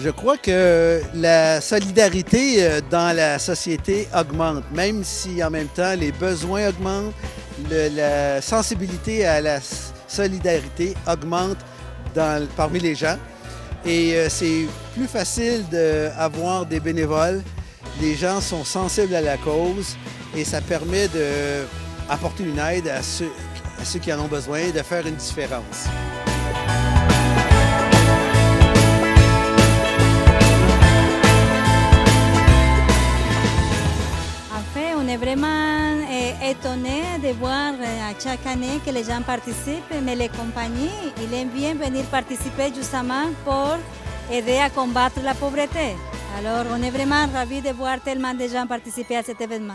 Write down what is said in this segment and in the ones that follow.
Je crois que la solidarité dans la société augmente, même si en même temps les besoins augmentent, la sensibilité à la solidarité augmente parmi les gens. Et c'est plus facile d'avoir des bénévoles. Les gens sont sensibles à la cause et ça permet d'apporter une aide à ceux qui en ont besoin, de faire une différence. On est vraiment étonné de voir à chaque année que les gens participent, mais les compagnies, ils aiment bien venir participer justement pour aider à combattre la pauvreté. Alors on est vraiment ravis de voir tellement de gens participer à cet événement.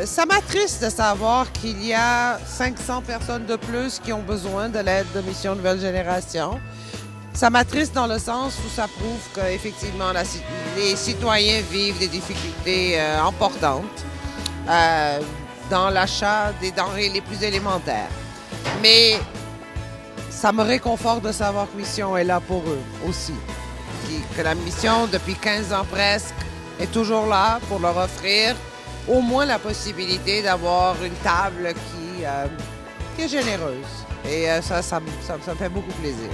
Ça m'attriste de savoir qu'il y a 500 personnes de plus qui ont besoin de l'aide de Mission Nouvelle Génération. Ça m'attriste dans le sens où ça prouve qu'effectivement les citoyens vivent des difficultés importantes dans l'achat des denrées les plus élémentaires. Mais ça me réconforte de savoir que Mission est là pour eux aussi. Que la Mission, depuis 15 ans presque, est toujours là pour leur offrir au moins la possibilité d'avoir une table qui est généreuse. Et ça me fait beaucoup plaisir.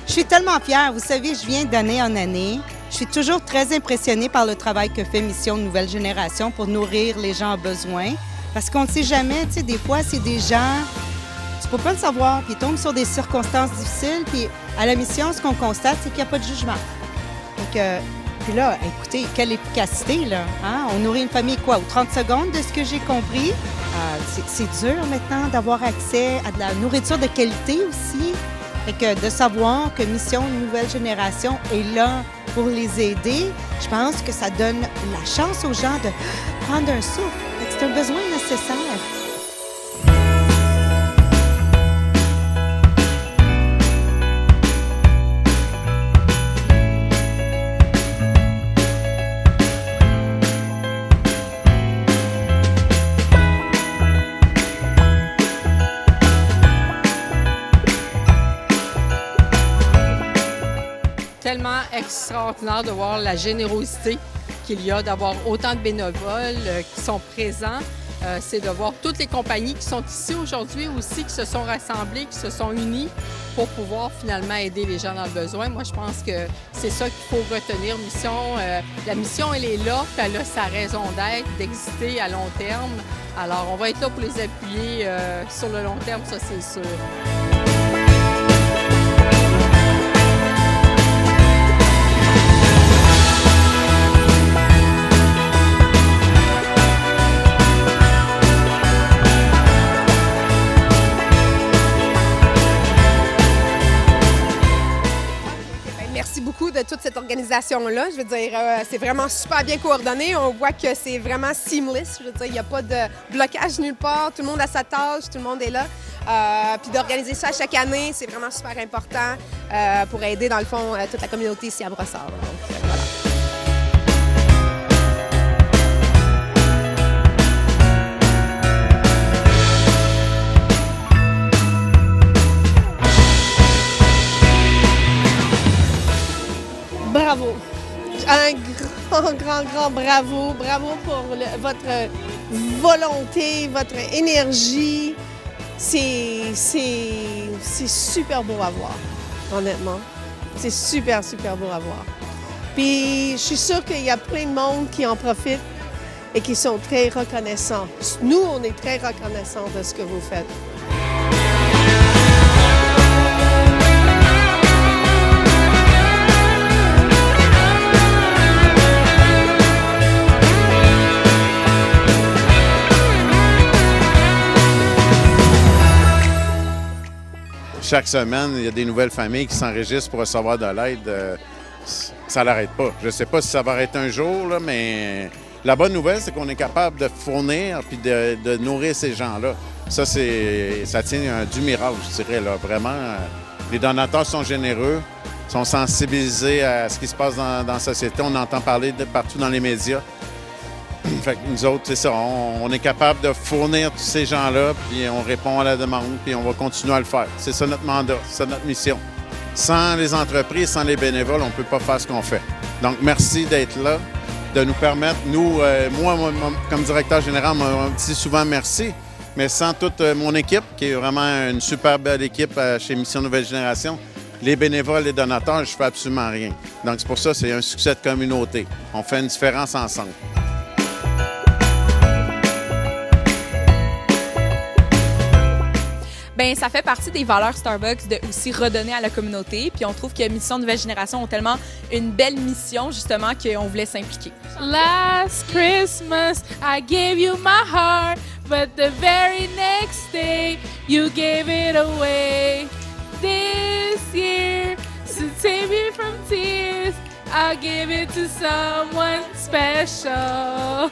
Je suis tellement fière. Vous savez, je viens d'année en année. Je suis toujours très impressionnée par le travail que fait Mission Nouvelle Génération pour nourrir les gens en besoin. Parce qu'on ne sait jamais, tu sais, des fois, c'est des gens, tu peux pas le savoir, puis ils tombent sur des circonstances difficiles. Puis à la mission, ce qu'on constate, c'est qu'il n'y a pas de jugement. Donc, puis là, écoutez, quelle efficacité, là. Hein? On nourrit une famille, quoi, aux 30 secondes, de ce que j'ai compris. C'est dur maintenant d'avoir accès à de la nourriture de qualité aussi. Et que de savoir que Mission Nouvelle Génération est là pour les aider, je pense que ça donne la chance aux gens de prendre un souffle. C'est un besoin nécessaire. Tellement extraordinaire de voir la générosité qu'il y a, d'avoir autant de bénévoles qui sont présents. C'est de voir toutes les compagnies qui sont ici aujourd'hui aussi, qui se sont rassemblées, qui se sont unies pour pouvoir finalement aider les gens dans le besoin. Moi, je pense que c'est ça qu'il faut retenir. La mission, elle est là, puis elle a sa raison d'être, d'exister à long terme. Alors, on va être là pour les appuyer sur le long terme, ça c'est sûr. Merci beaucoup de toute cette organisation-là. Je veux dire, c'est vraiment super bien coordonné. On voit que c'est vraiment seamless. Je veux dire, il n'y a pas de blocage nulle part. Tout le monde a sa tâche, tout le monde est là. Puis d'organiser ça chaque année, c'est vraiment super important pour aider, dans le fond, toute la communauté ici à Brossard. Donc, voilà. Bravo. Un grand bravo. Bravo pour votre volonté, votre énergie. C'est super beau à voir, honnêtement. C'est super beau à voir. Puis je suis sûre qu'il y a plein de monde qui en profitent et qui sont très reconnaissants. Nous, on est très reconnaissants de ce que vous faites. Je chaque semaine, il y a des nouvelles familles qui s'enregistrent pour recevoir de l'aide. Ça n'arrête pas. Je ne sais pas si ça va arrêter un jour, là, mais la bonne nouvelle, c'est qu'on est capable de fournir puis de nourrir ces gens-là. Ça tient du miracle, je dirais. Là. Vraiment, les donateurs sont généreux, sont sensibilisés à ce qui se passe dans la société. On entend parler de partout dans les médias. Fait que nous autres, c'est ça, on est capable de fournir tous ces gens-là, puis on répond à la demande, puis on va continuer à le faire. C'est ça notre mandat, c'est ça notre mission. Sans les entreprises, sans les bénévoles, on ne peut pas faire ce qu'on fait. Donc, merci d'être là, de nous permettre, nous, moi, comme directeur général, on dit souvent merci, mais sans toute mon équipe, qui est vraiment une super belle équipe chez Mission Nouvelle Génération, les bénévoles, les donateurs, je ne fais absolument rien. Donc, c'est pour ça que c'est un succès de communauté. On fait une différence ensemble. Bien, ça fait partie des valeurs Starbucks de aussi redonner à la communauté. Puis on trouve que Mission Nouvelle Génération ont tellement une belle mission, justement, qu'on voulait s'impliquer. Last Christmas, I gave you my heart, but the very next day, you gave it away. This year, to save me from tears, I'll give it to someone special.